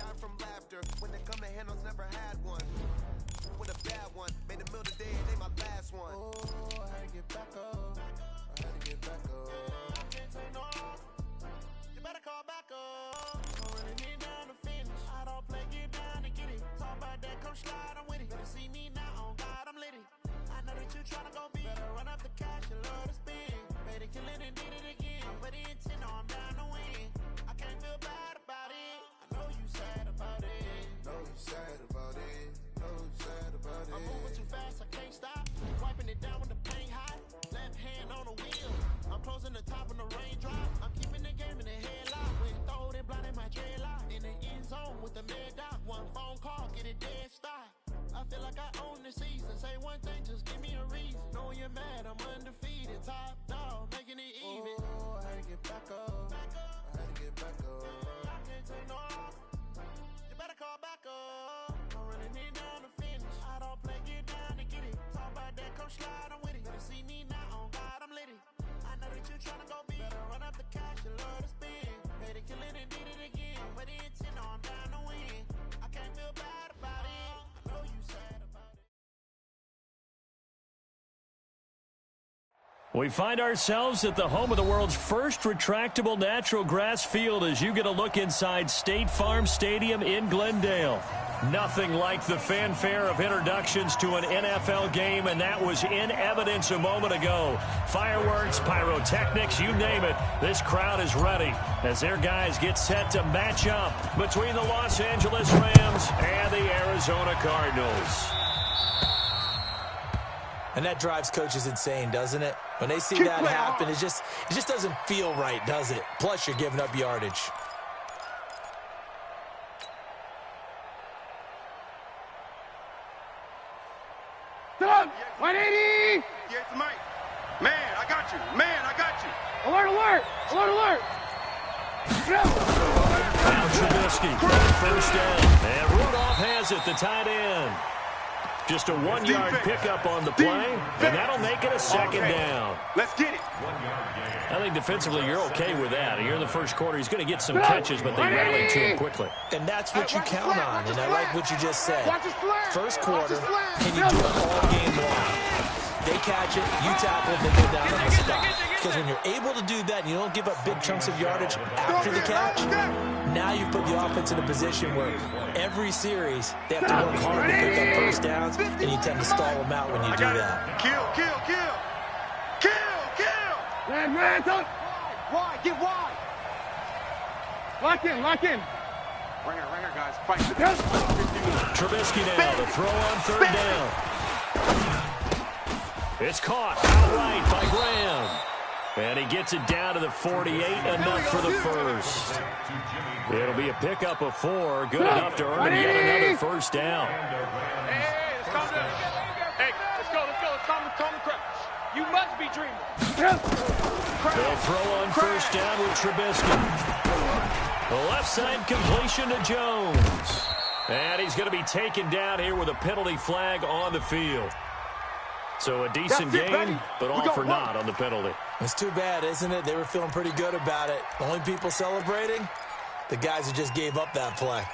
die from laughter. When it come to handles, never had one. With a bad one, made a mill today and they my last one. Oh, I had to get back up. I had to get back up. I can't take no. You better call back up. I'm running it down to finish. I don't play, get down and get it. Talk about that, come slide, I'm with it. Better see me now, on God, I'm litty. I know that you tryna go big. Better run up the cash, you love to spin. Better kill it and did it again. I'm with the intent, no, I'm down to win. I can't feel bad about it. I know you sad about it. Know you sad about it. Know you sad about it. I'm moving too fast, I can't stop. Wiping it down when the paint hot. Left hand on the wheel. I'm closing the top when the raindrop. I'm keeping the game in the headlock. With throw it blind in my dreadlock. In the end zone with the mad dot. One phone call, get it dead stop. I feel like I own the season. Say one thing, just give me a reason. Know you're mad, I'm undefeated. Top dog, making it even. Oh, I had to get back up. I had to get back up. I can't take no. You better call back up. I'm running it down to finish. I don't play, get down and get it. Talk about that, come slide, I'm with it. Better see me now, on God, I'm litty. I know that you tryna go big. Better run up the cash, you love to spin. Better kill it and did it again. I'm with the intent, no, I'm down to win. I can't feel bad about it. I know you sad about it. We find ourselves at the home of the world's first retractable natural grass field as you get a look inside State Farm Stadium in Glendale. Nothing like the fanfare of introductions to an NFL game, and that was in evidence a moment ago. Fireworks, pyrotechnics, you name it. This crowd is ready as their guys get set to match up between the Los Angeles Rams and the Arizona Cardinals. And that drives coaches insane, doesn't it? When they see that happen, it just doesn't feel right, does it? Plus, you're giving up yardage. Doug, 180! Here's the mic. Man, I got you. Man, I got you. Alert, alert! Alert, alert! Now Trubisky, first down. And Rudolph has it, the tight end. Just a one-yard pickup on the play, and that'll make it a second down. Let's get it. I think defensively you're okay with that. Here in the first quarter, he's going to get some catches, but they rallied to him quickly. And that's what you count on, and I like what you just said. First quarter, and you do it all game long. They catch it, you tackle it, they go down on the spot. Because when you're able to do that and you don't give up big chunks of yardage after the catch, now you've put the offense in a position where every series they have to work hard to pick up first downs, and you tend to stall them out when you do that. Kill, kill, kill. Kill, kill. Man, don't. Wide, get wide. Lock in. Ringer, guys. Fight. Trubisky now to throw on third down. It's caught outright by Graham. And he gets it down to the 48, enough for the first. It'll be a pickup of 4, good enough to earn yet another first down. Hey, let's calm down. Hey, let's go. Let's calm the crowd. You must be dreaming. They'll throw on first down with Trubisky. The left side completion to Jones. And he's going to be taken down here with a penalty flag on the field. So a decent game, but all for naught on the penalty. It's too bad, isn't it? They were feeling pretty good about it. The only people celebrating, the guys who just gave up that play.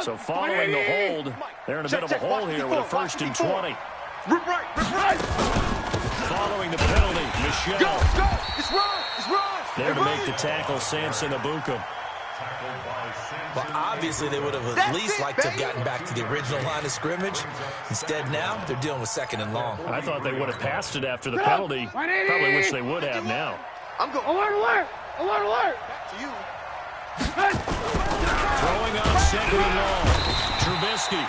So following the hold, they're in a bit of a hole here with a 1st and 20. Rip right. Following the penalty, Michelle. Go. It's run. There to make the tackle, Samson Abuka. Well, obviously they would have at least liked to have gotten back to the original line of scrimmage. Instead, now they're dealing with 2nd and long. I thought they would have passed it after the penalty. Probably wish they would have now. I'm going. Alert! Back to you. Throwing off 2nd and long. Trubisky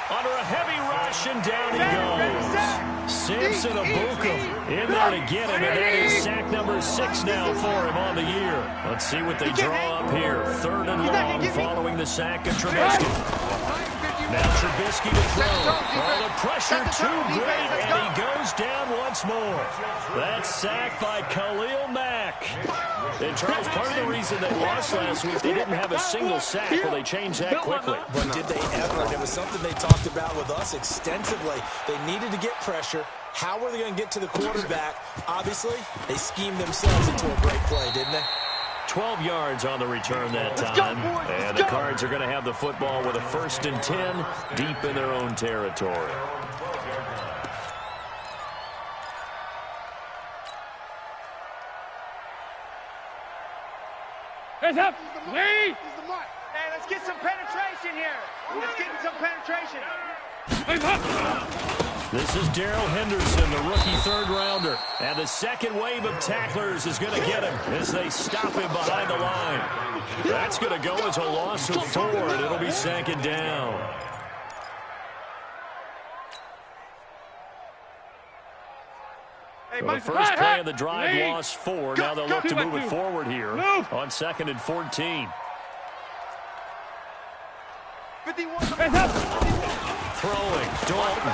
under a heavy rush, and down he goes. Samson Abuka in there to get him, and that is sack number 6 now for him on the year. Let's see what they draw up here. 3rd and long following the sack of Trubisky. Now Trubisky to throw. Oh, the pressure too great, and he goes down once more. That's sacked by Khalil Mack. And Charles, part of the reason they lost last week, they didn't have a single sack. Well, they changed that quickly. But did they ever? And it was something they talked about with us extensively. They needed to get pressure. How were they going to get to the quarterback? Obviously, they schemed themselves into a great play, didn't they? 12 yards on the return that time. And the Cards are going to have the football with a 1st and 10 deep in their own territory. Hands up. Lead. Hey, let's get some penetration here. Let's get some penetration. Hands up. This is Darrell Henderson, the rookie 3rd-rounder. And the second wave of tacklers is going to get him as they stop him behind the line. That's going to go as a loss of 4, and it'll be 2nd down. Hey, Well, the first play of the drive lost 4. Now they'll look to move it forward here on 2nd and 14. 51. Hands up. Throwing, Dalton.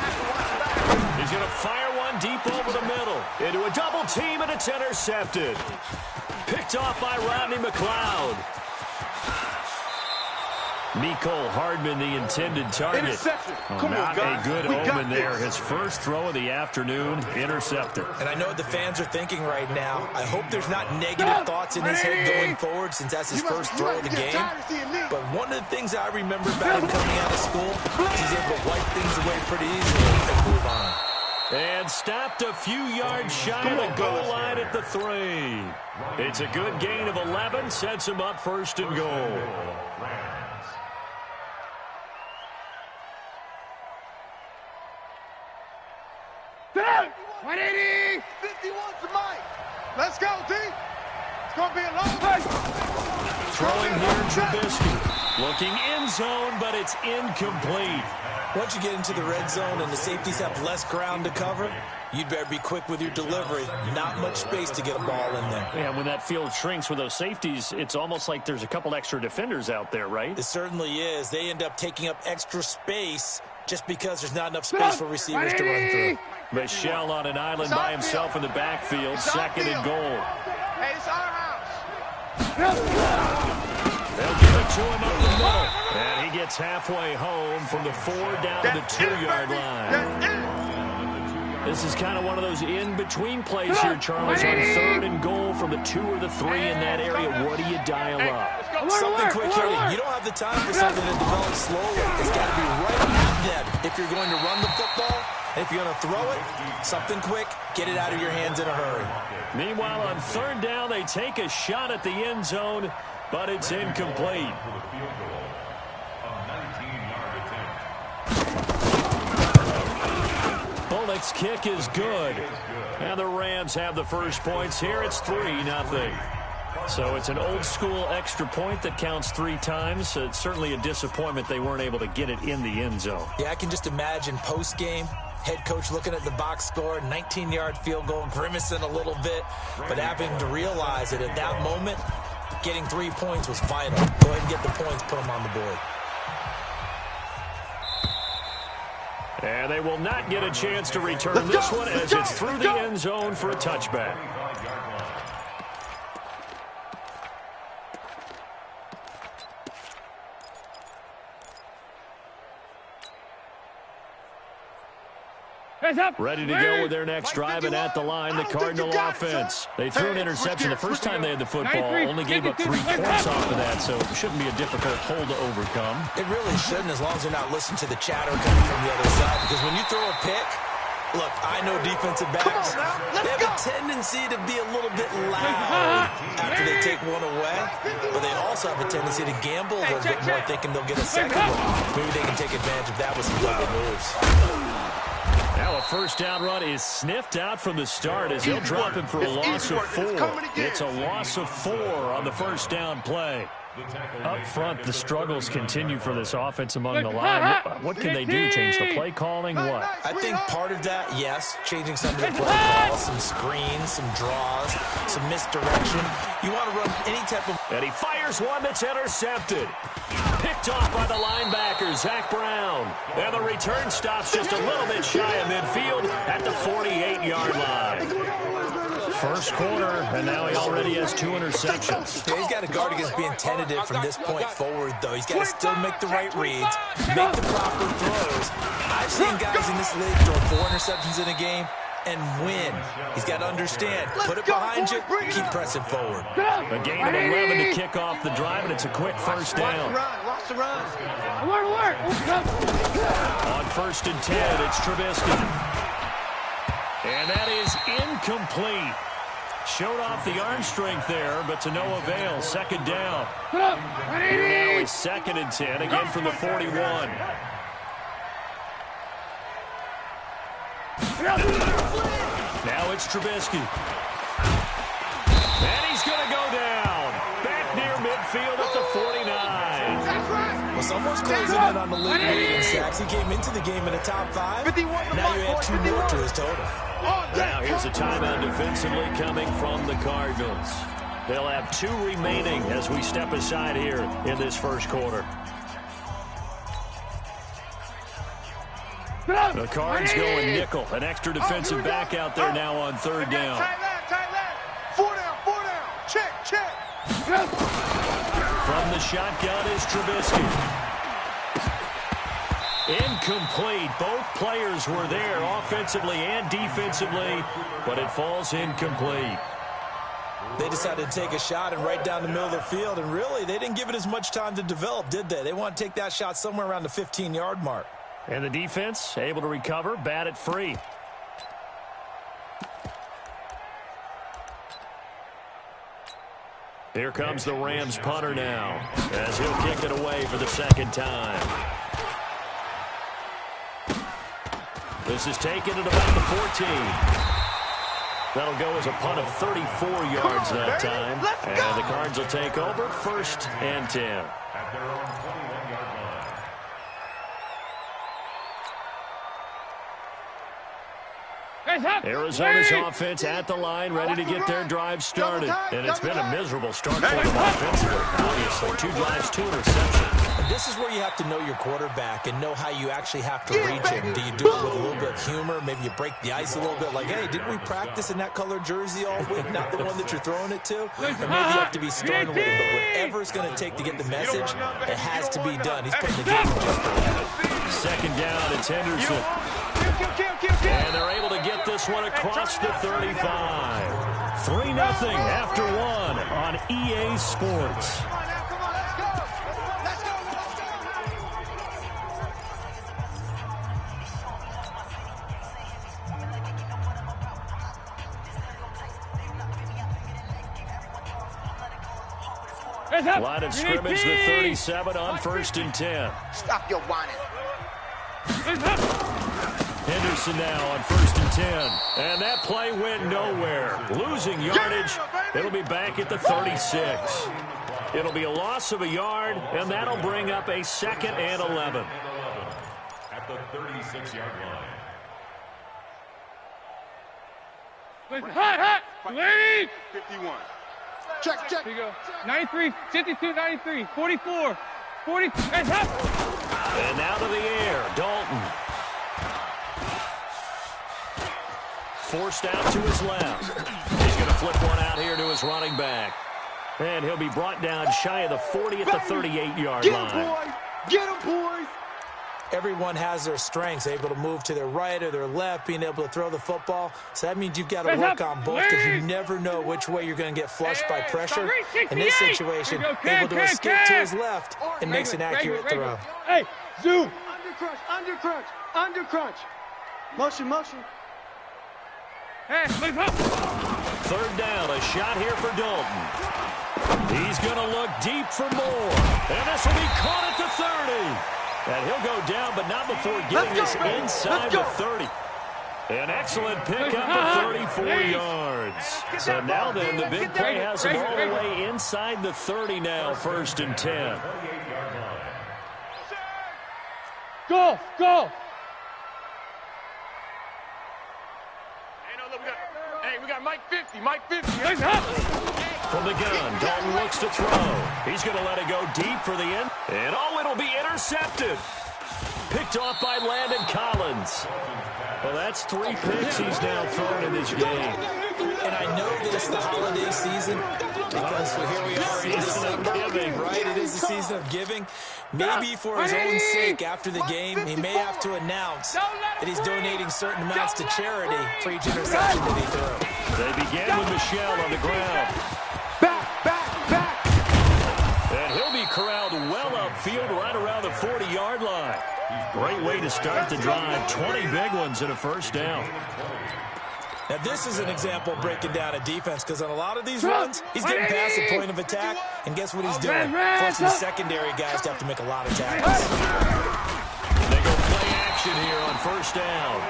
He's going to fire one deep over the middle. Into a double team, and it's intercepted. Picked off by Rodney McLeod. Mecole Hardman, the intended target. Not a good omen there. His first throw of the afternoon, intercepted. And I know what the fans are thinking right now. I hope there's not negative thoughts in his head going forward since that's his first throw of the game. But one of the things I remember about him coming out of school is he's able to wipe things away pretty easily and move on. And stopped a few yards shy of the goal line at the 3. It's a good gain of 11, sets him up 1st and goal. 180. 51's Mike. Let's go, D. It's going to be a long day. Throwing here, Trubisky. Looking end zone, but it's incomplete. Once you get into the red zone and the safeties have less ground to cover, you'd better be quick with your delivery. Not much space to get a ball in there. Yeah, when that field shrinks with those safeties, it's almost like there's a couple extra defenders out there, right? It certainly is. They end up taking up extra space just because there's not enough space for receivers to run through. Michelle on an island by himself in the backfield, 2nd and goal. Hey, it's our house. They'll give it to him up the middle. And he gets halfway home from the 4 down to the 2-yard line. This is kind of one of those in-between plays here, Charles, on 3rd and goal from the 2 or the 3 in that area. What do you dial up? Something quick here. You don't have the time for something to develop slowly. It's got to be right at them. If you're going to run the football, if you're going to throw it, something quick, get it out of your hands in a hurry. Meanwhile, on 3rd down, they take a shot at the end zone, but it's incomplete. Bullock's kick is good. And the Rams have the first points here. It's 3-0. So it's an old-school extra point that counts 3 times. It's certainly a disappointment they weren't able to get it in the end zone. Yeah, I can just imagine post-game, head coach looking at the box score, 19-yard field goal, grimacing a little bit, but having to realize that at that moment, getting 3 points was vital. Go ahead and get the points, put them on the board. And they will not get a chance to return this one as it's through the end zone for a touchback. Ready to go with their next drive, and at the line, the Cardinal offense. They threw an interception the first time they had the football, only gave up 3 points off of that, so it shouldn't be a difficult hole to overcome. It really shouldn't, as long as they're not listening to the chatter coming from the other side, because when you throw a pick, look, I know defensive backs, they have a tendency to be a little bit loud after they take one away, but they also have a tendency to gamble a little bit more, thinking they'll get a second one. Maybe they can take advantage of that with some double moves. Now a first down run is sniffed out from the start as he'll drop him for a loss of 4. It's a loss of 4 on the first down play. Up front, the struggles continue for this offense among the line. What can they do? Change the play calling? What? I think part of that, yes, changing some of the play calls, some screens, some draws, some misdirection. You want to run any type of... And he fires one that's intercepted. Picked off by the linebacker, Zach Brown. And the return stops just a little bit shy of midfield at the 48-yard line. First quarter, and now he already has 2 interceptions. Yeah, he's got to guard against being tentative from this point forward, though. He's got to still make the right reads, make the proper throws. I've seen guys in this league throw 4 interceptions in a game. and win. He's got to understand, put it behind you, keep pressing forward. A gain of 11 to kick off the drive, and it's a quick first down. Watch the run. Alert. On 1st and 10, it's Trubisky. And that is incomplete. Showed off the arm strength there, but to no avail. 2nd down. Here now is 2nd and 10, again from the 41. Now it's Trubisky. And he's going to go down. Back near midfield at the 49. Well, someone's closing in on the league leading sacks. He came into the game in the top 5. Now you add 2 more to his total. Now here's a timeout defensively coming from the Cardinals. They'll have 2 remaining as we step aside here in this first quarter. The Cards going nickel. An extra defensive back out there now on 3rd down. Tight left. 4 down. Check. From the shotgun is Trubisky. Incomplete. Both players were there offensively and defensively, but it falls incomplete. They decided to take a shot and right down the middle of the field, and really, they didn't give it as much time to develop, did they? They want to take that shot somewhere around the 15-yard mark. And the defense able to recover, bat it free. Here comes the Rams punter now, as he'll kick it away for the 2nd time. This is taken at about the 14. That'll go as a punt of 34 yards that time. And the Cards will take over 1st and 10. Arizona's offense at the line, ready to get their drive started. And it's been a miserable start for them offensively. Obviously, 2 drives, 2 interceptions. And this is where you have to know your quarterback and know how you actually have to reach him. Do you do it with a little bit of humor? Maybe you break the ice a little bit like, hey, didn't we practice in that colored jersey all week? Not the one that you're throwing it to? Or maybe you have to be stern with him. But whatever it's going to take to get the message, it has to be done. He's putting the game in just for 2nd down, it's Henderson. And they're able to get this one across the 35. 3-0 after 1 on EA Sports. Line of scrimmage, the 37 on 1st and 10. Stop your whining. Henderson now on 1st and 10. And that play went nowhere. Losing yardage. It'll be back at the 36. It'll be a loss of a yard, and that'll bring up a 2nd and 11. At the 36-yard line. Hot. Lead. 51. Check. Here you go. 93, 52, 93, 44, 40. Hands up. And out of the air, Dalton. Forced out to his left. He's going to flip one out here to his running back. And he'll be brought down shy of the 40 at the 38-yard line. Get him, boys. Everyone has their strengths, able to move to their right or their left, being able to throw the football. So that means you've got to work on both because you never know which way you're going to get flushed by pressure. In this situation, able to escape to his left and makes an accurate throw. Hey, zoom. Under crunch. Motion. Hey, move up. 3rd down, a shot here for Dalton. He's going to look deep for more. And this will be caught at the 30. And he'll go down, but not before getting this inside the 30. An excellent pick up of 34 yards. So now then, the big play has him all the way inside the 30 now, 1st and 10. Go. Hey, we got Mike 50. Mike 50. From the gun, Dalton looks to throw. He's going to let it go deep for the end. And it'll be intercepted. Picked off by Landon Collins. Well, that's 3 picks he's now thrown in this game. And I know that it's the holiday season because here we are in December, right? It is the season of giving. Maybe for his own sake after the game, he may have to announce that he's donating certain amounts to charity for each interception that he threw. They begin with Michelle on the ground. And he'll be corralled well upfield right around the 40-yard line. Great way to start the drive. 20 big ones and a first down. Now, this is an example breaking down a defense because on a lot of these runs, he's getting past the point of attack, and guess what he's doing? Forcing the secondary guys to have to make a lot of tackles. They go play action here on first down.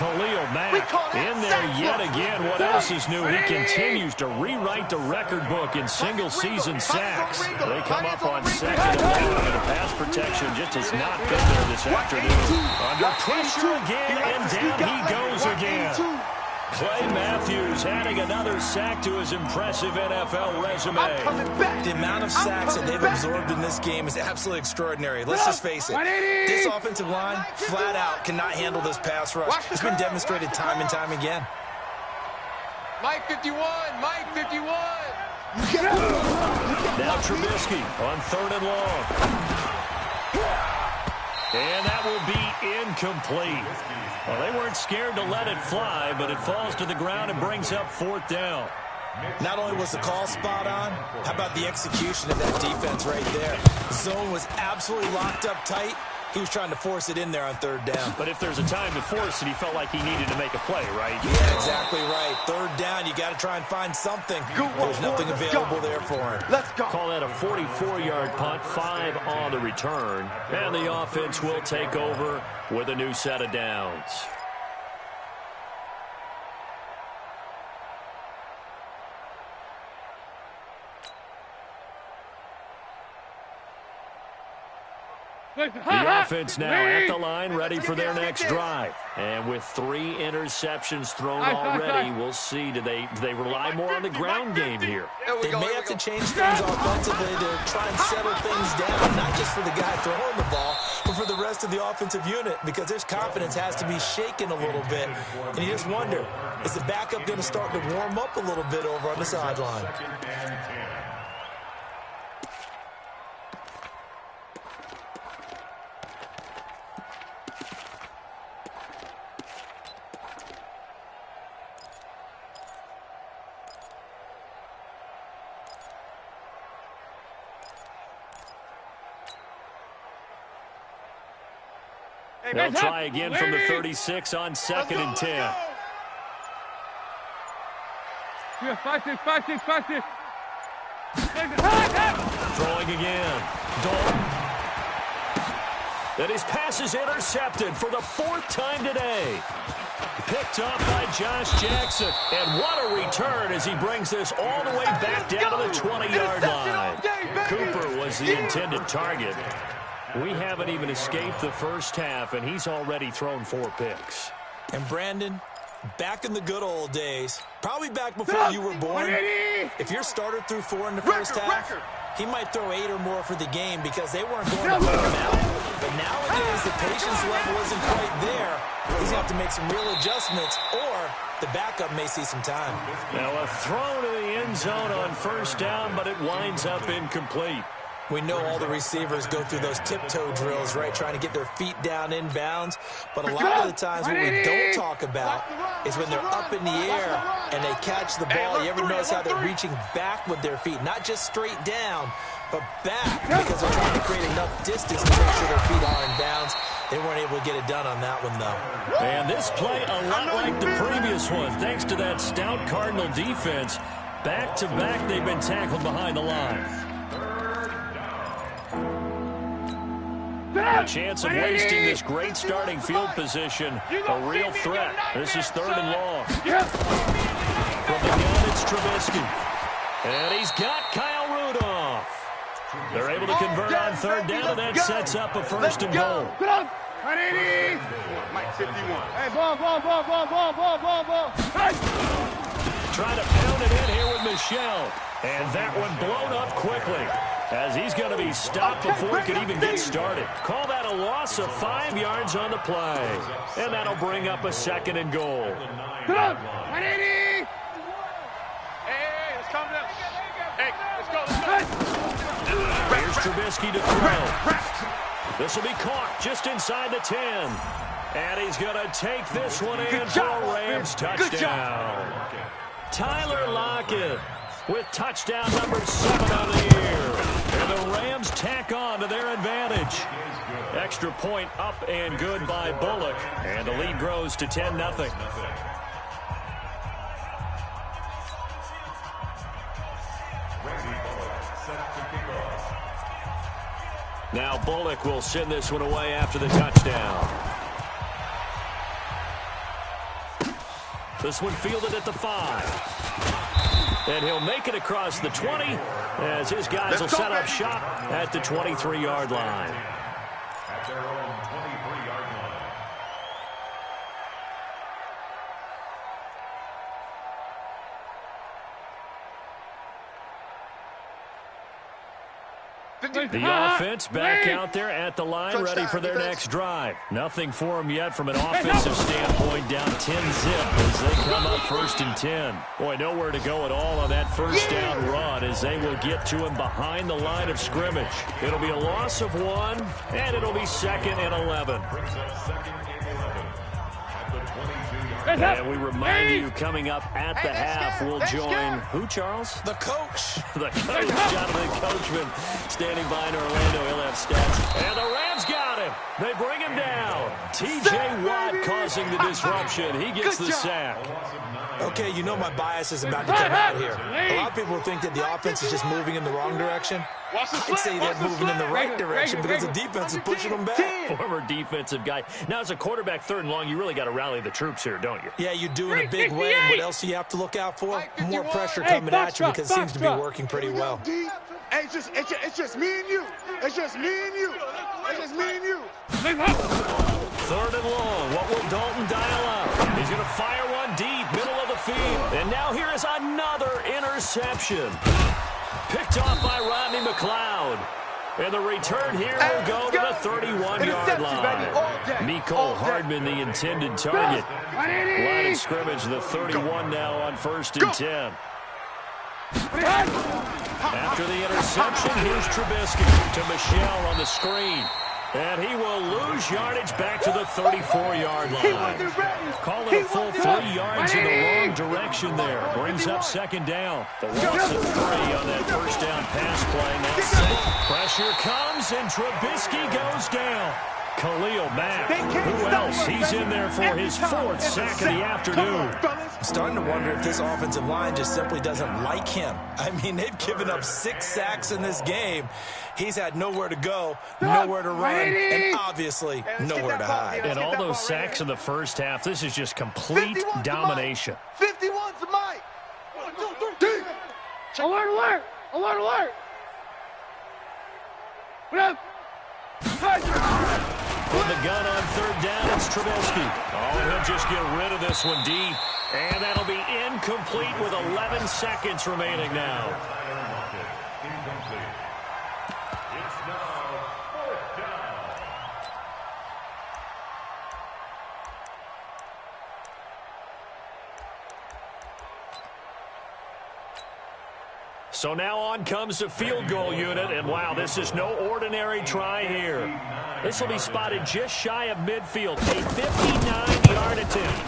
Khalil Mack in there yet again. What else is new? He continues to rewrite the record book in single-season sacks. They come up on second and long, and the pass protection just has not been there this afternoon. Under pressure again, and down he goes again. Clay Matthews adding another sack to his impressive NFL resume. The amount of sacks that they've absorbed in this game is absolutely extraordinary. Let's just face it. This offensive line, flat out, cannot handle this pass rush. It's been demonstrated time and time again. Mike 51, Mike 51. Now Trubisky on third and long. And that will be incomplete. Well, they weren't scared to let it fly, but it falls to the ground and brings up fourth down. Not only was the call spot on, how about the execution of that defense right there? The zone was absolutely locked up tight. He was trying to force it in there on third down. But if there's a time to force it, he felt like he needed to make a play, right? Yeah, exactly right. Third down, you got to try and find something. There's nothing available there for him. Let's go. Call that a 44-yard punt, 5 on the return. And the offense will take over with a new set of downs. The offense now at the line, ready for their next drive. And with 3 interceptions thrown already, we'll see. Do they rely more on the ground game here? They may have to change things offensively to try and settle things down, not just for the guy throwing the ball, but for the rest of the offensive unit, because his confidence has to be shaken a little bit. And you just wonder, is the backup going to start to warm up a little bit over on the sideline? They'll try again from the 36 on 2nd and 10. Yeah, 5-6. Throwing again. Dalton. And his pass is intercepted for the 4th time today. Picked off by Josh Jackson. And what a return as he brings this all the way back down to the 20-yard line. Cooper was the intended target. We haven't even escaped the first half, and he's already thrown 4 picks. And Brandon, back in the good old days, probably back before you were born, if your starter threw 4 in the first half, he might throw 8 or more for the game because they weren't going to put him out. But nowadays, the patience level isn't quite there. He's going to have to make some real adjustments, or the backup may see some time. Now a throw to the end zone on first down, but it winds up incomplete. We know all the receivers go through those tiptoe drills, right, trying to get their feet down inbounds. But a lot of the times what we don't talk about is when they're up in the air and they catch the ball. You ever notice how they're reaching back with their feet, not just straight down, but back, because they're trying to create enough distance to make sure their feet are in bounds. They weren't able to get it done on that one, though. And this play a lot like the previous one, thanks to that stout Cardinal defense. Back-to-back, they've been tackled behind the line. A chance of wasting this great starting field position. A real threat. This is 3rd and long. From the gun, it's Trubisky. And he's got Kyle Rudolph. They're able to convert on 3rd down, and that sets up a 1st and goal. Mike 51. Hey, ball. Trying to pound it in here with Michelle. And that one blown up quickly, as he's going to be stopped before he could even get started. Call that a loss of 5 yards on the play. And that'll bring up a 2nd and goal. Hey, let's calm down. Hey, let's go. Here's Trubisky to throw. This will be caught just inside the 10. And he's going to take this one in for a Rams touchdown. Tyler Lockett with touchdown number 7 on the year. And the Rams tack on to their advantage. Extra point up and good by Bullock. And the lead grows to 10-0. Now Bullock will send this one away after the touchdown. This one fielded at the 5. And he'll make it across the 20 as his guys will set up shop at the 23-yard line. At their own 23-yard line. The offense back out there at the line, ready for their next drive. Nothing for them yet from an offensive standpoint, down 10-zip as they come up 1st and 10. Boy, nowhere to go at all on that first down run as they will get to him behind the line of scrimmage. It'll be a loss of 1, and it'll be 2nd and 11. Brings up 2nd and 11 at the 22-yard line. And we remind you, coming up at the half, we'll join who, Charles? The coach. The coach, Jonathan Coachman, standing by in Orlando. He'll have stats. And the Rams got him. They bring him down. T.J. Watt causing the disruption. He gets the sack. Okay, you know my bias is about to come out here. A lot of people think that the offense is just moving in the wrong direction. I'd say they're moving in the right direction because the defense is pushing them back. Former defensive guy. Now, as a quarterback, 3rd and long, you really got to rally the troops here, don't you? Yeah, you do in a big way. And what else do you have to look out for? More pressure coming at you because it seems to be working pretty well. Hey, it's just me and you. It's just me and you. It's just me and you. 3rd and long. What will Dalton dial out? He's going to fire one deep, middle of the field. And now here is another interception. Picked off by Rodney McLeod. And the return here will go to the 31-yard line. Mecole Hardman, the intended target. Line of scrimmage, the 31 now on 1st and 10. After the interception, here's Trubisky to Michel on the screen. And he will lose yardage back to the 34-yard line. Call it a full 3 yards in the wrong direction there. Brings up 2nd down. The loss of 3 on that first down pass play. Now pressure comes, and Trubisky goes down. Khalil Mack, who else? He's in there for his 4th sack of the afternoon. I'm starting to wonder if this offensive line just simply doesn't like him. I mean, they've given up 6 sacks in this game. He's had nowhere to go, nowhere to run, and obviously nowhere to hide. And all those sacks in the first half, this is just complete domination. 51 to Mike. 1, 2, 3. Alert, alert! Alert, alert! What up? With the gun on 3rd down, it's Trubisky. Oh, and he'll just get rid of this one deep. And that'll be incomplete with 11 seconds remaining now. Incomplete. It's now 4th down. So now on comes the field goal unit, and wow, this is no ordinary try here. This will be spotted just shy of midfield, a 59-yard attempt.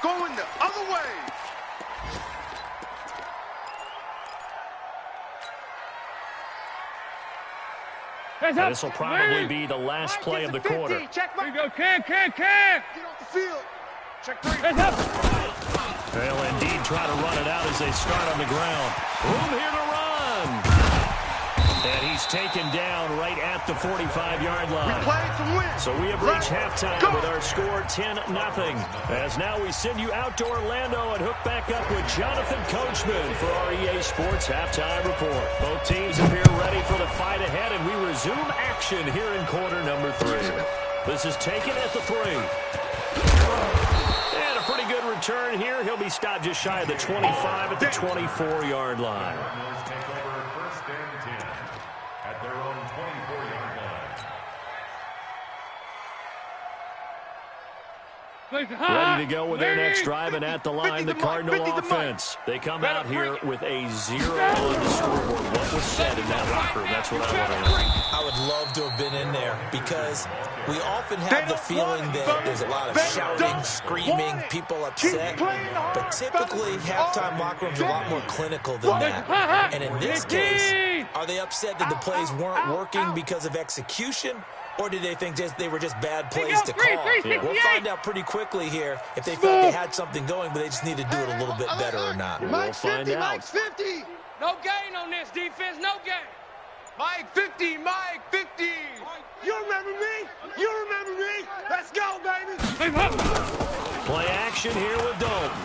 Going the other way. This will probably be the last play of the quarter. Here we go, Cam! Get off the field. Check 3. They'll indeed try to run it out as they start on the ground. Room here to run. And he's taken down right at the 45-yard line. We played to win. So we have reached halftime with our score 10-0. As now we send you out to Orlando and hook back up with Jonathan Coachman for our EA Sports Halftime Report. Both teams appear ready for the fight ahead, and we resume action here in quarter number 3. This is taken at the 3. And a pretty good return here. He'll be stopped just shy of the 25 at the 24-yard line. Cardinals take over 1st and 10 at their own 24-yard line. Ready to go with their next drive, and at the line, the Cardinal offense. They come out here with a 0 on the scoreboard. What was said in that locker room? That's what I want to know. I would love to have been in there because we often have the feeling that there's a lot of shouting, screaming, people upset. But typically, halftime locker rooms are a lot more clinical than that. And in this case, are they upset that the plays weren't working because of execution? Or did they think they were just bad plays to call? We'll find out pretty quickly here if they felt they had something going, but they just need to do it a little bit better or not. We'll find out. Mike's 50. No gain on this defense, no gain. Mike 50, Mike 50. You remember me? You remember me? Let's go, baby. Play action here with Dalton.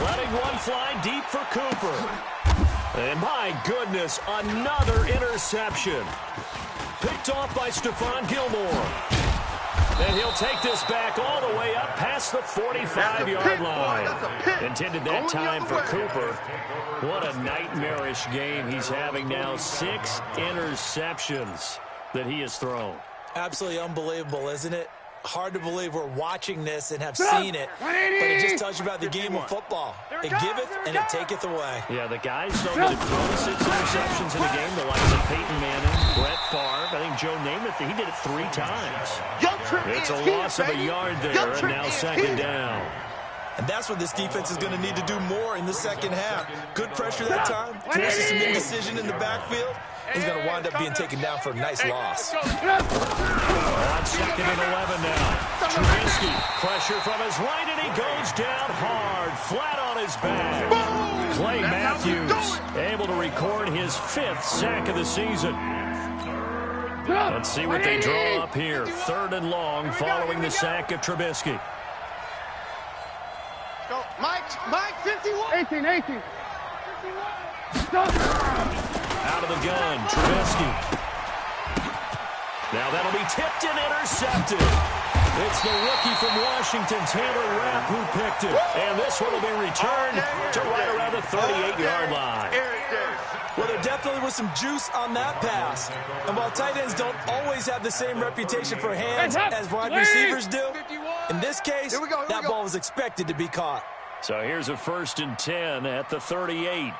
Letting one fly deep for Cooper. And my goodness, another interception. Picked off by Stephon Gilmore. And he'll take this back all the way up past the 45-yard line. Intended that time for Cooper. What a nightmarish game he's having now. 6 interceptions that he has thrown. Absolutely unbelievable, isn't it? Hard to believe we're watching this and have seen it, but it just tells you about the game of football. It giveth and it taketh away. Yeah, the guys, though, that have thrown 6 interceptions in a game, the likes of Peyton Manning, Brett Favre, I think Joe Namath, he did it 3 times. It's a loss of a yard there, and now second down. And that's what this defense is going to need to do more in the second half. Good pressure that time, forces some indecision in the backfield. He's going to wind up being taken down for a nice loss. On second and 11 now. Trubisky, pressure from his right, and he goes down hard, flat on his back. Clay Matthews able to record his 5th sack of the season. Let's see what they draw up here. 3rd and long following the sack of Trubisky. Mike 51. 18. Out of the gun, Trubisky. Now that'll be tipped and intercepted. It's the rookie from Washington, Taylor Rapp, who picked it. And this one will be returned to right around the 38-yard line. Well, there definitely was some juice on that pass. And while tight ends don't always have the same reputation for hands as wide receivers do, in this case, that ball was expected to be caught. So here's a 1st and 10 at the 38.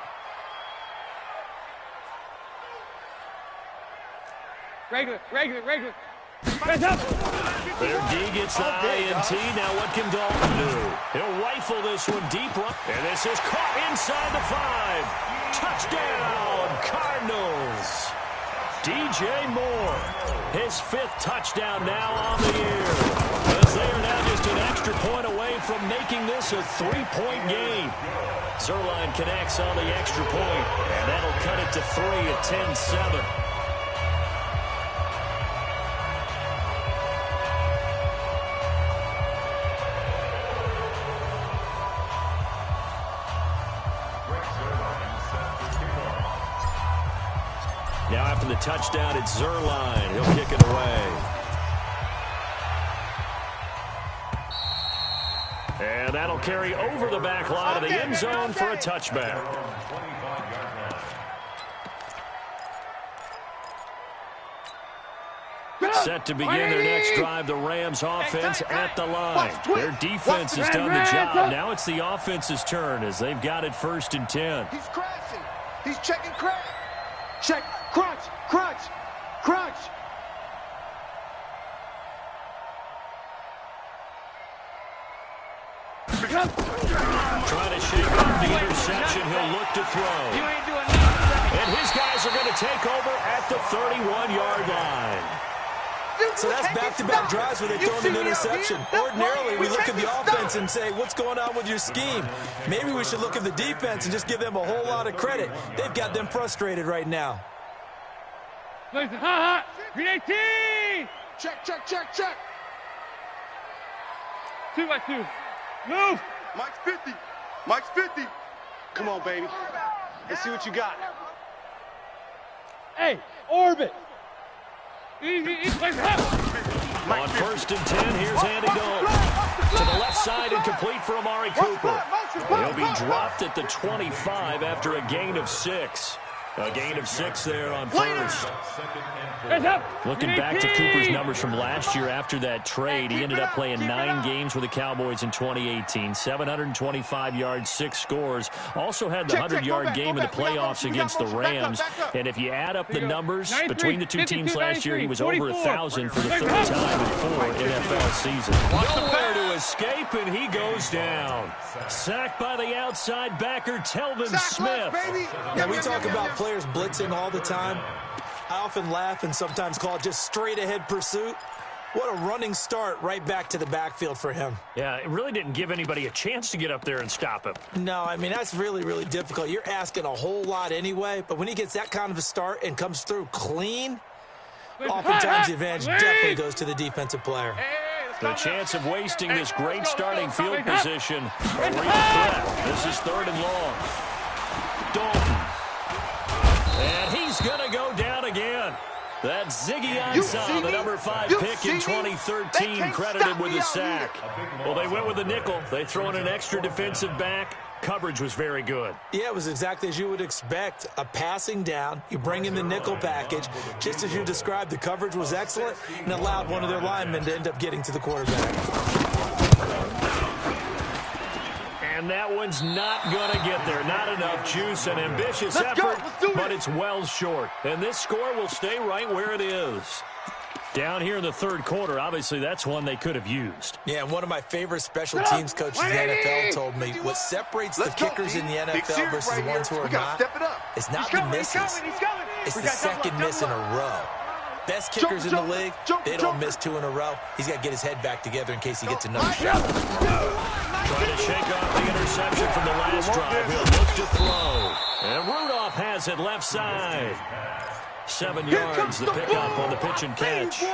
Regular. Their D gets the INT. Now what can Dalton do? He'll rifle this one deep. And this is caught inside the 5. Touchdown, Cardinals. DJ Moore, his 5th touchdown now on the year. As they are now just an extra point away from making this a 3-point game. Zerline connects on the extra point, and that'll cut it to 3 at 10-7. Now after the touchdown, it's Zerline. He'll kick it away. And that'll carry over the back line of the end zone for a touchback. Set to begin their next drive, the Rams offense at the line. Their defense has done the job. Now it's the offense's turn as they've got it 1st and 10. He's crashing. He's checking crash. Check. Crunch. Trying to shake off the interception. He'll look to throw. And his guys are going to take over at the 31-yard line. So that's back-to-back drives where they throw an interception. Ordinarily, we look at the offense and say, what's going on with your scheme? Maybe we should look at the defense and just give them a whole lot of credit. They've got them frustrated right now. Green 18. Check. 2-by-2. Move. Mike's 50. Come on, baby. Let's see what you got. Hey, orbit. Easy. On 1st and 10, here's Andy Dalton. To the left side and complete for Amari Cooper. He'll be dropped at the 25 after a gain of 6. A gain of 6 there on first. Looking back to Cooper's numbers from last year after that trade, he ended up playing 9 games with the Cowboys in 2018. 725 yards, 6 scores. Also had the 100-yard game in the playoffs against the Rams. And if you add up the numbers between the two teams last year, he was over 1,000 for the third time in 4 NFL seasons. Nowhere to escape, and he goes down. Sacked by the outside backer, Telvin Smith. Yeah, we talk about players blitzing all the time. I often laugh and sometimes call it just straight-ahead pursuit. What a running start right back to the backfield for him. Yeah, it really didn't give anybody a chance to get up there and stop him. No, I mean, that's really, really difficult. You're asking a whole lot anyway, but when he gets that kind of a start and comes through clean, oftentimes the advantage definitely goes to the defensive player. The chance of wasting this great starting field position, a real threat. This is 3rd and long. Dalton. And he's going to go down again. That's Ziggy Ansah, the number 5 pick in 2013, credited with a sack. Well, they went with the nickel. They throw in an extra defensive back. Coverage was very good. Yeah, it was exactly as you would expect. A passing down, you bring in the nickel package. Just as you described, the coverage was excellent and allowed one of their linemen to end up getting to the quarterback. And that one's not going to get there. Not enough juice, an ambitious effort, but it's well short. And this score will stay right where it is. Down here in the 3rd quarter, obviously that's one they could have used. Yeah, and one of my favorite special teams coaches in the NFL told me what separates the kickers in the NFL versus the ones who are not is not the misses. It's the second miss in a row. Best kickers in the league, they don't miss 2 in a row. He's got to get his head back together in case he gets another shot. Trying to shake off the interception from the last drive. He'll look to throw. And Rudolph has it left side. 7 yards, the pickup on the pitch and catch.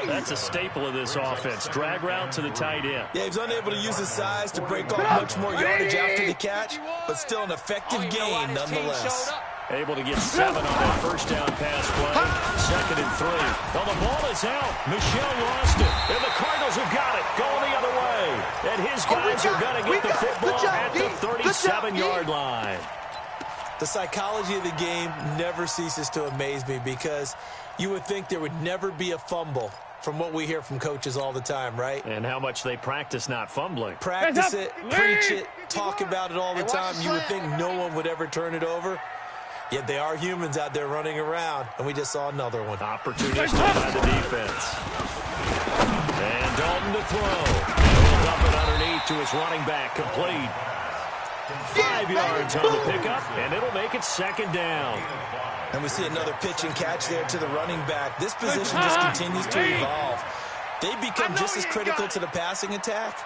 That's a staple of this offense. Drag route to the tight end. Yeah, he's unable to use his size to break off much more yardage after the catch, but still an effective gain nonetheless. Able to get 7 on that first down pass play. 2nd and 3. Well, the ball is out. Michel lost it. And the Cardinals have got it. Going the other way. And his guys are going to get the football at the 37-yard line. The psychology of the game never ceases to amaze me because you would think there would never be a fumble from what we hear from coaches all the time, right? And how much they practice not fumbling. Practice it, preach it, talk about it all the time. You would think no one would ever turn it over. Yet they are humans out there running around, and we just saw another one. Opportunistic by the defense. And Dalton to throw. He'll dump it underneath to his running back, complete. 5 yards on the pickup, and it'll make it 2nd down. And we see another pitch and catch there to the running back. This position just continues to evolve. They become just as critical to the passing attack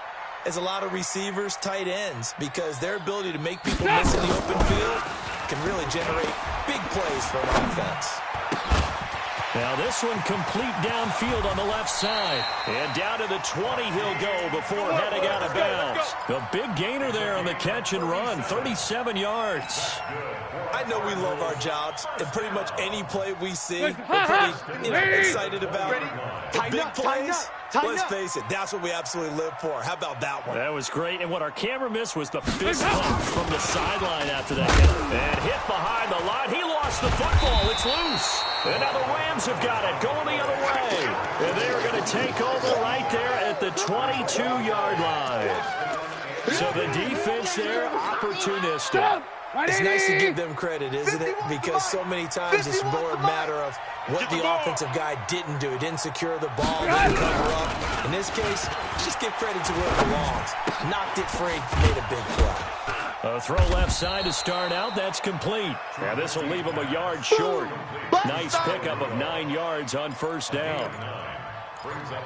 as a lot of receivers, tight ends, because their ability to make people miss in the open field can really generate big plays for an offense. Now this one complete downfield on the left side. And down to the 20 he'll go before heading out of bounds. The big gainer there on the catch and run, 37 yards. I know we love our jobs, and pretty much any play we see, we're pretty excited about. The big plays, let's face it, that's what we absolutely live for. How about that one? That was great, and what our camera missed was the fist pump from the sideline after that hit. And hit behind the line. He lost the football. It's loose. And now the Rams have got it, going the other way. And they are going to take over right there at the 22-yard line. So the defense there, opportunistic. It's nice to give them credit, isn't it? Because so many times it's more a matter of what the offensive guy didn't do. He didn't secure the ball, didn't cover up. In this case, just give credit to where it belongs. Knocked it free, made a big play. A throw left side to start out. That's complete. Now this will leave him a yard short. Nice pickup of 9 yards on first down.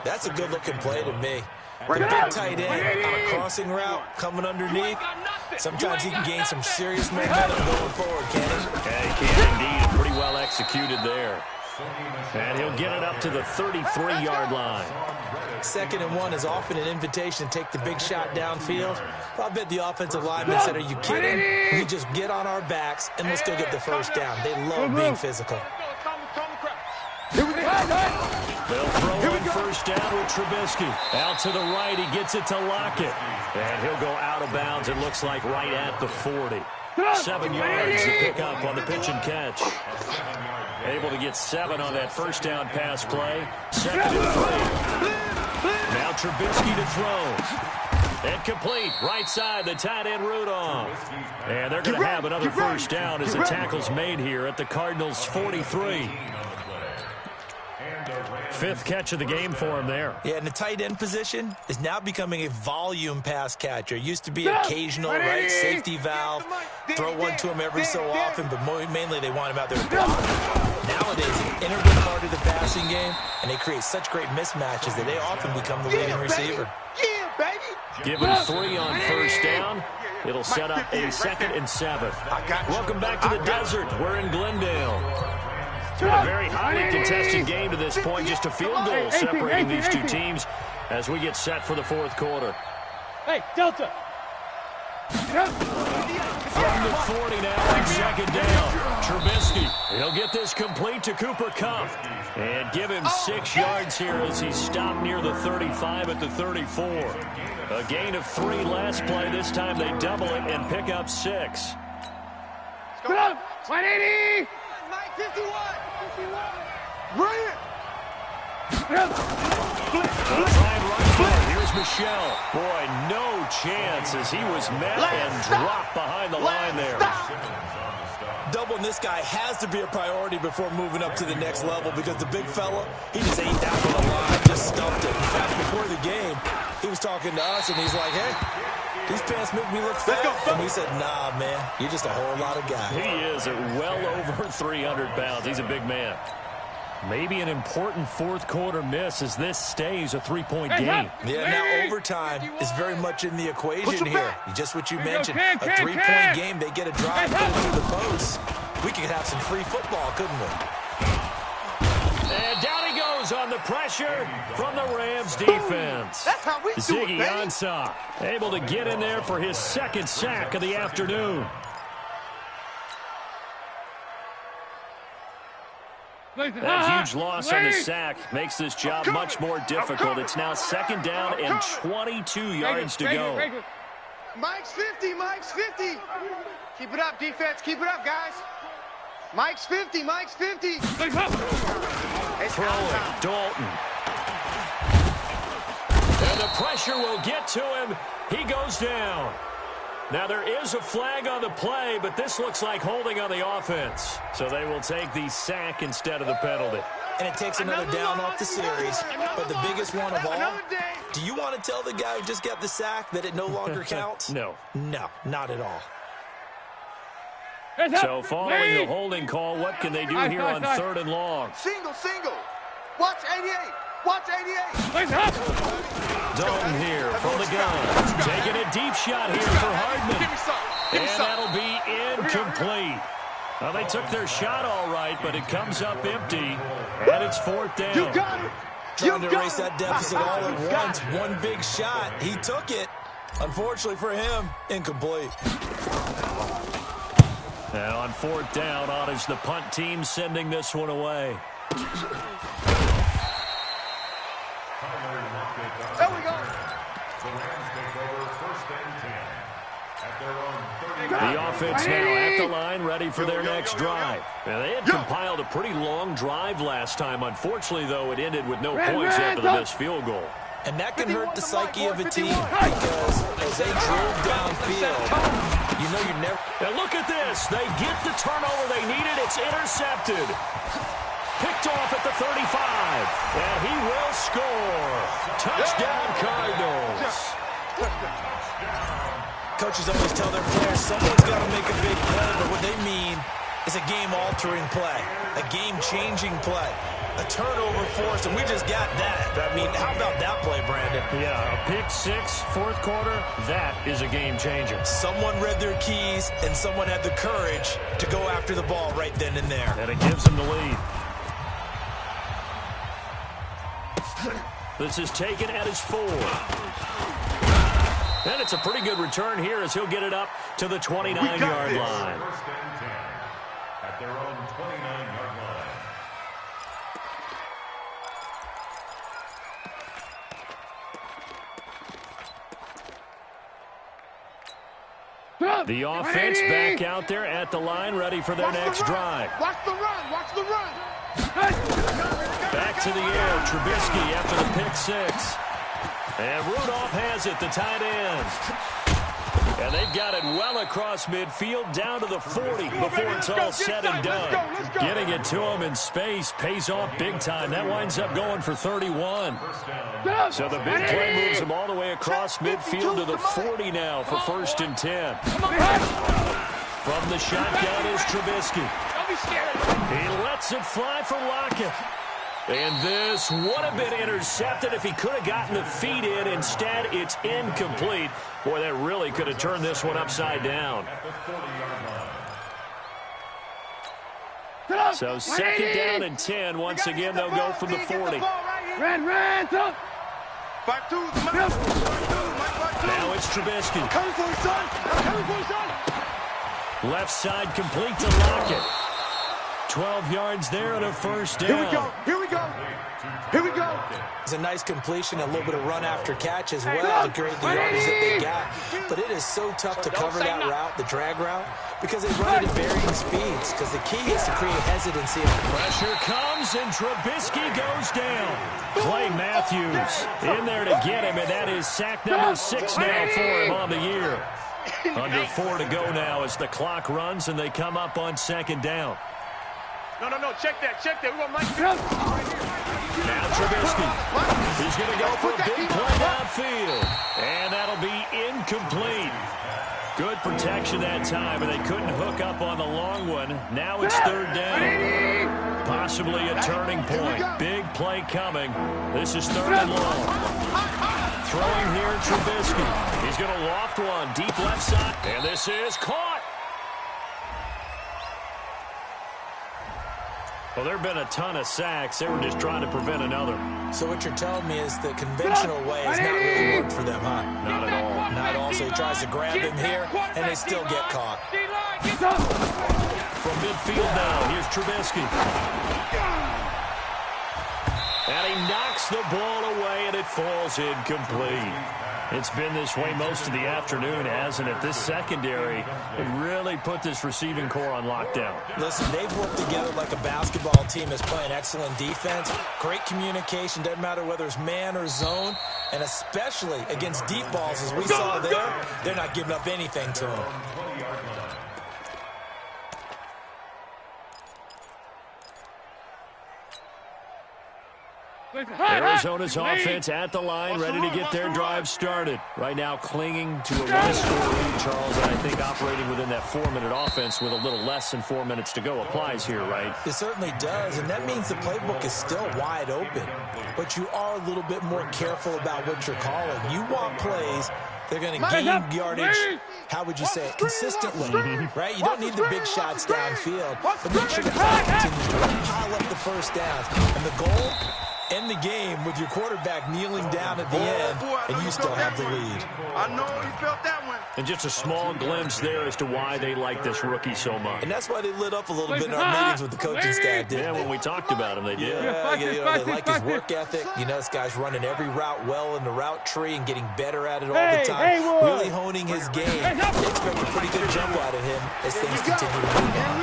That's a good-looking play to me. The big tight end on a crossing route coming underneath. Sometimes he can gain some serious momentum going forward, can he? Yeah, he can indeed. Pretty well executed there. And he'll get it up to the 33-yard line. 2nd and 1 is often an invitation to take the big shot downfield. I bet the offensive lineman said, are you kidding? We just get on our backs and let's go get the first down. They love being physical. They'll throw on first down with Trubisky. Out to the right, he gets it to Lockett. And he'll go out of bounds, it looks like right at the 40. 7 yards to pick up on the pitch and catch. Able to get 7 on that first down pass play. 2nd and 3. Now Trubisky to throw. And complete. Right side, the tight end Rudolph. And they're going to have another first down as the tackle's made here at the Cardinals' 43. 5th catch of the game for him there. Yeah, and the tight end position is now becoming a volume pass catcher. Used to be occasional, right? Safety valve. Throw one to him every so often, but mainly they want him out there to block. Nowadays, an integral part of the passing game, and they create such great mismatches that they often become the leading receiver. Yeah, baby. Give him 3 on first down. It'll set up a 2nd and 7. Welcome back to the desert. We're in Glendale. It's been a very highly contested game to this point. Just a field goal separating these two teams as we get set for the 4th quarter. Hey, Delta. From the 40 now on 2nd down. Trubisky. He'll get this complete to Cooper Kupp. And give him 6 yards here as he's stopped near the 35 at the 34. A gain of 3 last play. This time they double it and pick up 6. Come on, 180. 51. Bring it. Here's Michelle. Boy, no chance as he was met and dropped behind the line there. Doubling this guy has to be a priority before moving up to the next level because the big fella, he just ate down on the line, just stumped it. In fact, before the game, he was talking to us, and he's like, hey, these pants make me look fat. And we said, nah, man, you're just a whole lot of guy. He is at well over 300 pounds. He's a big man. Maybe an important 4th quarter miss as this stays a 3-point game. Yeah, now overtime is very much in the equation here. Just what you mentioned, a 3-point game, they get a drive through the post. We could have some free football, couldn't we? And down he goes on the pressure from the Rams defense. That's how we do it, Ziggy baby. Ansah able to get in there for his 2nd sack of the afternoon. That huge loss on the sack makes this job much more difficult. It's now 2nd down and 22 yards to go. Mike's 50, Mike's 50. Keep it up, defense. Keep it up, guys. Mike's 50, Mike's 50. Throwing, Dalton. And the pressure will get to him. He goes down. Now, there is a flag on the play, but this looks like holding on the offense. So they will take the sack instead of the penalty. And it takes another down off the series. But the biggest one of all, do you want to tell the guy who just got the sack that it no longer counts? No. No, not at all. So following the holding call, what can they do here on 3rd and long? Single. Watch 88. Watch 88. Dalton here from the gun. Taking a deep shot here for Hardman. And that'll be incomplete. Well, they took their shot all right, but it comes up empty. And it's 4th down. You got it. Trying to erase that deficit all at once. One big shot. He took it. Unfortunately for him, incomplete. Now on 4th down, on is the punt team sending this one away. There we go. The offense now at the line, ready for their next drive. Now, they had compiled a pretty long drive last time. Unfortunately, though, it ended with no points after the missed field goal. And that can hurt the psyche of a team because as they drove downfield, you know you're never... And look at this. They get the turnover they needed. It's intercepted. Picked off at the 35. And he will score. Touchdown, Cardinals. Coaches always tell their players someone's got to make a big play, but what they mean is a game-altering play, a game-changing play, a turnover force, and we just got that. I mean, how about that play, Brandon? Yeah, a pick 6, 4th quarter, that is a game-changer. Someone read their keys, and someone had the courage to go after the ball right then and there. And it gives them the lead. This is taken at his 4. And it's a pretty good return here as he'll get it up to the 29-yard line. First and 10 at their own 29-yard line. The offense back out there at the line, ready for their next drive. Watch the run. Watch the run. Back to the air. Trubisky after the pick six. And Rudolph has it, the tight end. And they've got it well across midfield, down to the 40 before it's all said and done. Getting it to him in space pays off big time. That winds up going for 31. So the big play moves him all the way across midfield to the 40 now for 1st and 10. From the shotgun is Trubisky. He lets it fly for Lockett. And this would have been intercepted if he could have gotten the feet in. Instead, it's incomplete. Boy, that really could have turned this one upside down. So 2nd down and 10. Once again, they'll go from the 40. Ran. 5-2. Now it's Trubisky. I'm coming for you, son. I'm coming for you, son. Left side complete to Lockett. 12 yards there and a 1st down. Here we go. It's a nice completion, a little bit of run after catch as well to create the yardage that they got. But it is so tough to cover that route, the drag route, because they run it at varying speeds. Because the key is to create hesitancy. Pressure comes and Trubisky goes down. Clay Matthews in there to get him, and that is sack number 6 now for him on the year. Under 4 to go now as the clock runs and they come up on 2nd down. No. Check that. We want Mike. Now Trubisky. He's going to go for a big play downfield. And that'll be incomplete. Good protection that time, and they couldn't hook up on the long one. Now it's 3rd down. Possibly a turning point. Big play coming. This is 3rd and long. Throwing here, Trubisky. He's going to loft one deep left side. And this is caught. Well, there have been a ton of sacks. They were just trying to prevent another. So what you're telling me is the conventional way has not really worked for them, huh? Not at all. Not at all. So he tries to grab him here, and they still get caught. From midfield now, here's Trubisky. And he knocks the ball away, and it falls incomplete. It's been this way most of the afternoon, hasn't it? This secondary it really put this receiving core on lockdown. Listen, they've worked together like a basketball team that's playing excellent defense. Great communication, doesn't matter whether it's man or zone. And especially against deep balls, as we saw there, they're not giving up anything to them. Arizona's offense at the line, ready to get their drive started. Right now clinging to a one-score lead, Charles, and I think operating within that 4-minute offense with a little less than 4 minutes to go applies here, right? It certainly does, and that means the playbook is still wide open. But you are a little bit more careful about what you're calling. You want plays, they're going to gain yardage, how would you say it, consistently, right? You don't need the big shots downfield, but make sure the clock continues to pile up the first downs. And the goal, end the game with your quarterback kneeling down at the end, and you still have the lead. I know he felt that one. And just a small glimpse there as to why they like this rookie so much. And that's why they lit up a little bit in our meetings with the coaching staff, didn't Yeah, when we talked about him, they did. Yeah, they like his work ethic. You know, this guy's running every route well in the route tree and getting better at it all the time. Really honing his game. They expect a pretty good jump out of him as things continue to move on.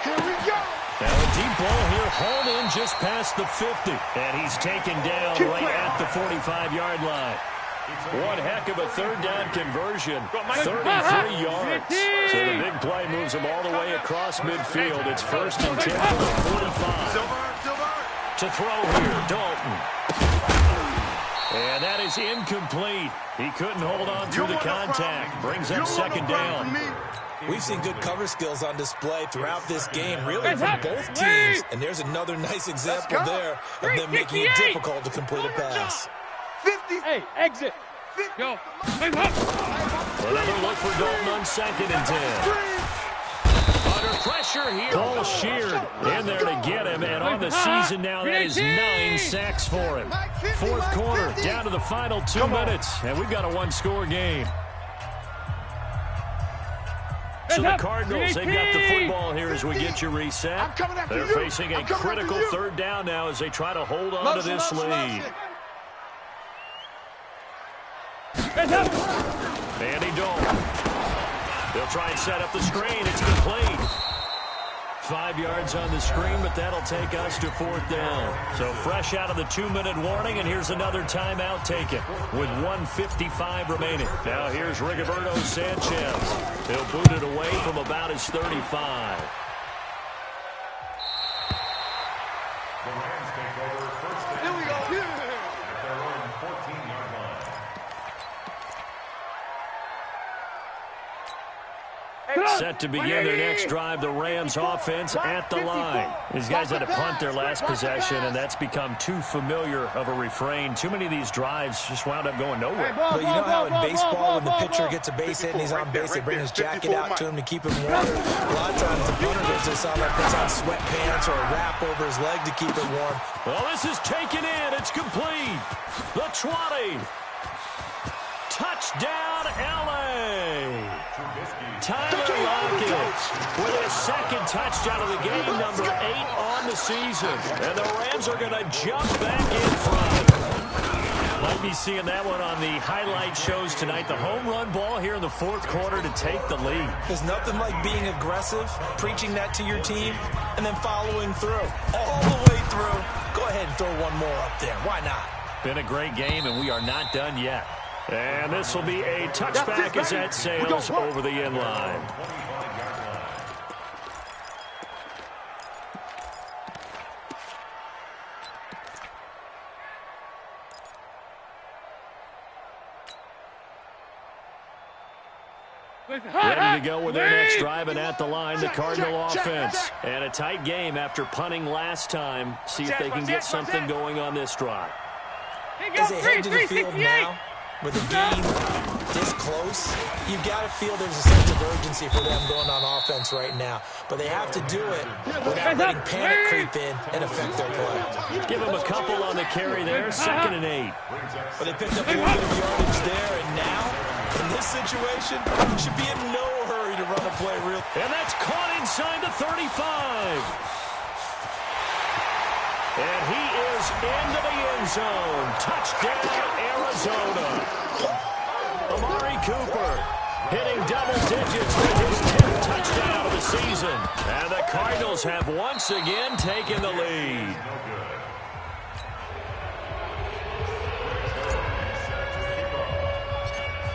Here we go. Now a deep ball here, hauled in just past the 50. And he's taken down right at the 45-yard line. One heck of a 3rd down conversion, 33 yards. So the big play moves him all the way across midfield. It's 1st and 10 for the 45. To throw here, Dalton. And that is incomplete. He couldn't hold on through the contact. Brings up 2nd down. We've seen good cover skills on display throughout this game, really, from both teams. And there's another nice example there of them making it difficult to complete a pass. 50. Hey, exit. Go. Another look for Dalton on 2nd and 10. Under pressure here. Ball sheared in there to get him. And on the season now, that is 9 sacks for him. 4th quarter, down to the final 2 minutes. And we've got a 1-score game. So the Cardinals, they've got the football here as we get you reset. They're facing a critical 3rd down now as they try to hold on to this lead. Andy Dalton. They'll try and set up the screen. It's complete. 5 yards on the screen, but that'll take us to 4th down. So fresh out of the 2-minute warning, and here's another timeout taken with 1:55 remaining. Now here's Rigoberto Sanchez. He'll boot it away from about his 35. The Rams take over first down. Here we go. At their own 14-yard line. Set to begin their next drive, the Rams offense at the line. These guys had to punt their last possession, and that's become too familiar of a refrain. Too many of these drives just wound up going nowhere. But you know how in baseball, when the pitcher gets a base hit and he's on base, they bring his jacket out to him to keep him warm. A lot of times the punter does this on puts on sweatpants or a wrap over his leg to keep it warm. Well, this is taken in. It's complete. The 20. Touchdown, L.A. Tyler Lockett with his second touchdown of the game, number 8 on the season. And the Rams are going to jump back in front. Might be seeing that one on the highlight shows tonight. The home run ball here in the 4th quarter to take the lead. There's nothing like being aggressive, preaching that to your team, and then following through. All the way through. Go ahead and throw one more up there. Why not? Been a great game, and we are not done yet. And this will be a touchback as that sails over the end line. Ready to go with their next drive, and at the line, the Cardinal offense. And a tight game after punting last time. See if they can get something going on this drive. As they head to the field now, with a game this close, you've got to feel there's a sense of urgency for them going on offense right now. But they have to do it without letting panic creep in and affect their play. Give them a couple on the carry there, 2nd and 8. But they picked up a little bit of yardage there, and now, in this situation, should be in no hurry to run a play real. And that's caught inside the 35. And he is into the end zone. Touchdown, Arizona. Amari Cooper hitting double digits with his 10th touchdown of the season. And the Cardinals have once again taken the lead.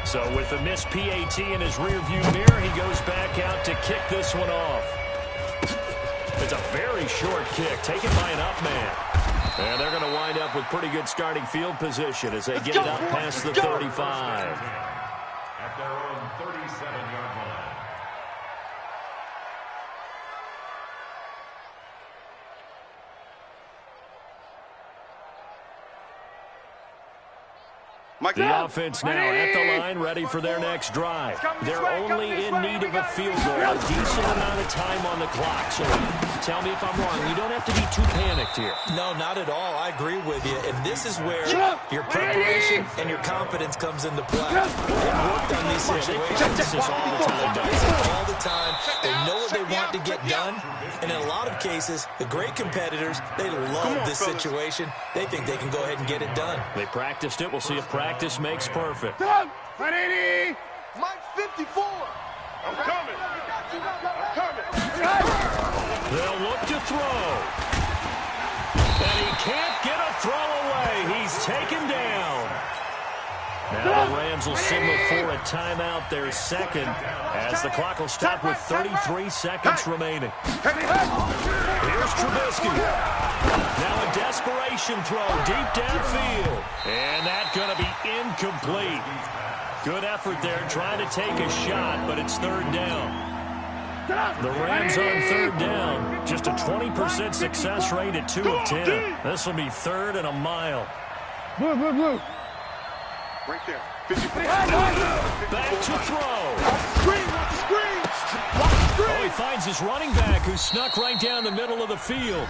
So with the missed PAT in his rearview mirror, he goes back out to kick this one off. It's a very short kick, taken by an up man. And they're going to wind up with pretty good starting field position as they get it up past the 35. At their own 37-yard line. The offense now at the line, ready for their next drive. They're only in need of a field goal, a decent amount of time on the clock. So tell me if I'm wrong. You don't have to be too panicked here. No, not at all. I agree with you. And this is where your preparation and your confidence comes into play. They've worked on these situations all the time. They know what they want to get done. And in a lot of cases, the great competitors, they love this situation. They think they can go ahead and get it done. They practiced it. We'll see if practice makes perfect. Ready? Mike 54. I'm coming. I'm coming. They'll look to throw. And he can't get a throw away. He's taken down. Now the Rams will signal for a timeout, their second, as the clock will stop with 33 seconds remaining. Here's Trubisky. Now a desperation throw deep downfield. And that's going to be incomplete. Good effort there trying to take a shot, but it's 3rd down. The Rams on 3rd down. Just a 20% success rate at 2 of 10. This will be 3rd and a mile. Blue. Right there. 54. Back to throw. Oh, he finds his running back who snuck right down the middle of the field.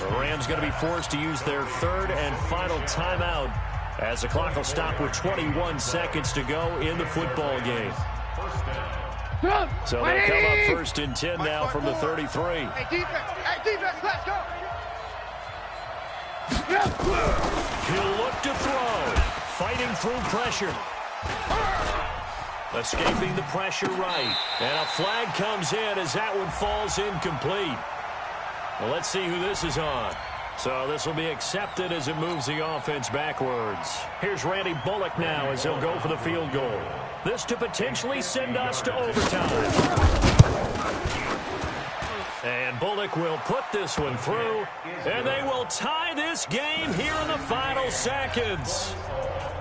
The Rams going to be forced to use their 3rd and final timeout as the clock will stop with 21 seconds to go in the football game. So they'll come up 1st and 10 now from the 33. Hey, defense, let's go. He'll look to throw. Fighting through pressure. Escaping the pressure right. And a flag comes in as that one falls incomplete. Well, let's see who this is on. So this will be accepted as it moves the offense backwards. Here's Randy Bullock now as he'll go for the field goal. This to potentially send us to overtime. And Bullock will put this one through, and they will tie this game here in the final seconds.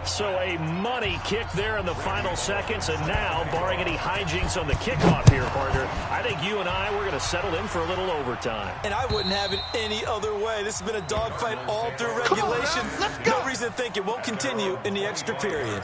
So a money kick there in the final seconds, and now, barring any hijinks on the kickoff here, partner, I think you and I, we're going to settle in for a little overtime. And I wouldn't have it any other way. This has been a dogfight all through regulation. No reason to think it won't continue in the extra period.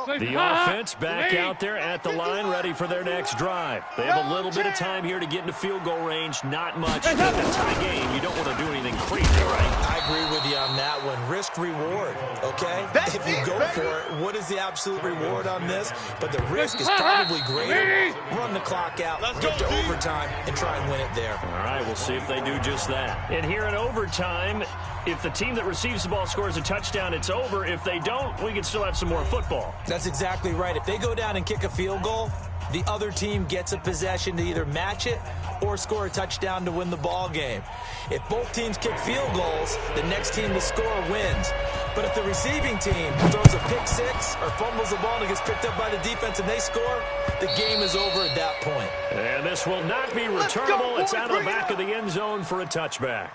The offense back out there at the line, ready for their next drive. They have a little bit of time here to get into field goal range. Not much. In a tie game, you don't want to do anything crazy, right? I agree with you on that one. Risk-reward, okay? If you go for it, what is the absolute reward on this? But the risk is probably greater. Run the clock out, get to overtime, and try and win it there. All right, we'll see if they do just that. And here in overtime, if the team that receives the ball scores a touchdown, it's over. If they don't, we can still have some more football. That's exactly right. If they go down and kick a field goal, the other team gets a possession to either match it or score a touchdown to win the ball game. If both teams kick field goals, the next team to score wins. But if the receiving team throws a pick six or fumbles the ball and it gets picked up by the defense and they score, the game is over at that point. And this will not be returnable. It's out of the back of the end zone for a touchback.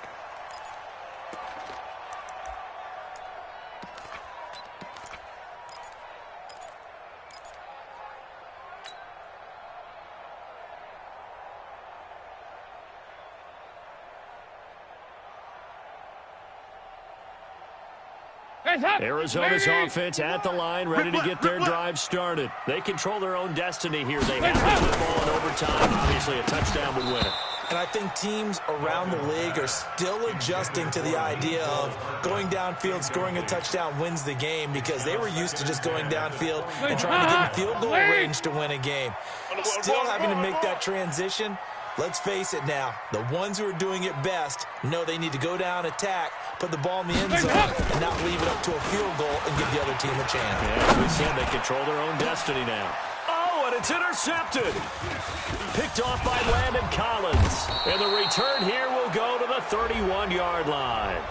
Arizona's offense at the line, ready to get their drive started. They control their own destiny here. They have to win the ball in overtime. Obviously, a touchdown would win it. And I think teams around the league are still adjusting to the idea of going downfield, scoring a touchdown wins the game, because they were used to just going downfield and trying to get in field goal range to win a game. Still having to make that transition. Let's face it now, the ones who are doing it best know they need to go down, attack, put the ball in the end zone, and not leave it up to a field goal and give the other team a chance. Yeah, as we said, they control their own destiny now. Oh, and it's intercepted. Picked off by Landon Collins. And the return here will go to the 31-yard line.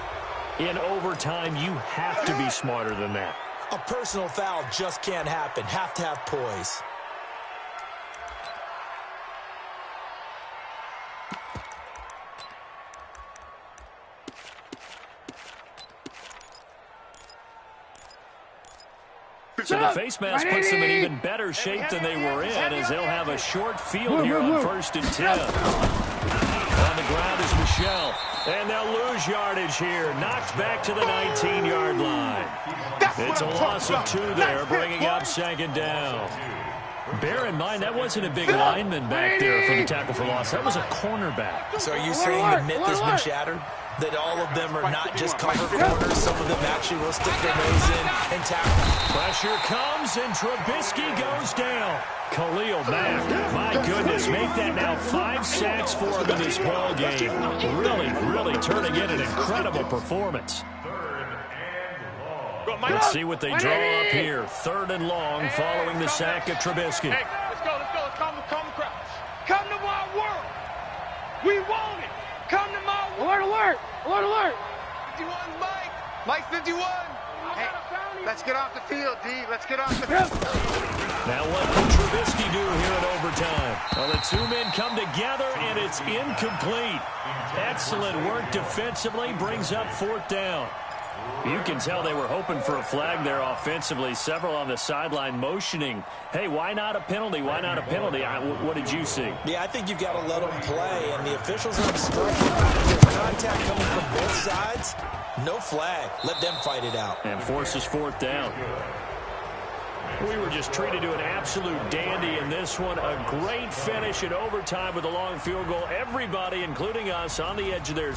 In overtime, you have to be smarter than that. A personal foul just can't happen. Have to have poise. So the face mask puts them in even better shape than they were in, as they'll have a short field here on 1st and 10. On the ground is Michelle, and they'll lose yardage here. Knocked back to the 19-yard line. It's a loss of 2 there, bringing up 2nd down. Bear in mind, that wasn't a big lineman back there for the tackle for loss. That was a cornerback. So are you saying the myth has been shattered? That all of them are not just cover corners. Some of them actually will stick their nose in and tackle. Pressure comes, and Trubisky goes down. Khalil Mack, my goodness, make that now 5 sacks for him in this ball game. Really turning in an incredible performance. Let's see what they draw up here. 3rd and long following the sack of Trubisky. Hey, let's go. Let's come crouch. Come to my world. We want it. Come to my world. Alert! 51, Mike. Mike 51. Hey, let's get off the field, D. Let's get off the field. Now what can Trubisky do here in overtime? Well, the 2 men come together, and it's incomplete. Excellent work defensively, brings up 4th down. You can tell they were hoping for a flag there offensively. Several on the sideline motioning. Hey, why not a penalty? Why not a penalty? What did you see? Yeah, I think you've got to let them play, and the officials are instructed. If there's contact coming from both sides, no flag. Let them fight it out. And forces 4th down. We were just treated to an absolute dandy in this one. A great finish in overtime with a long field goal. Everybody, including us, on the edge of their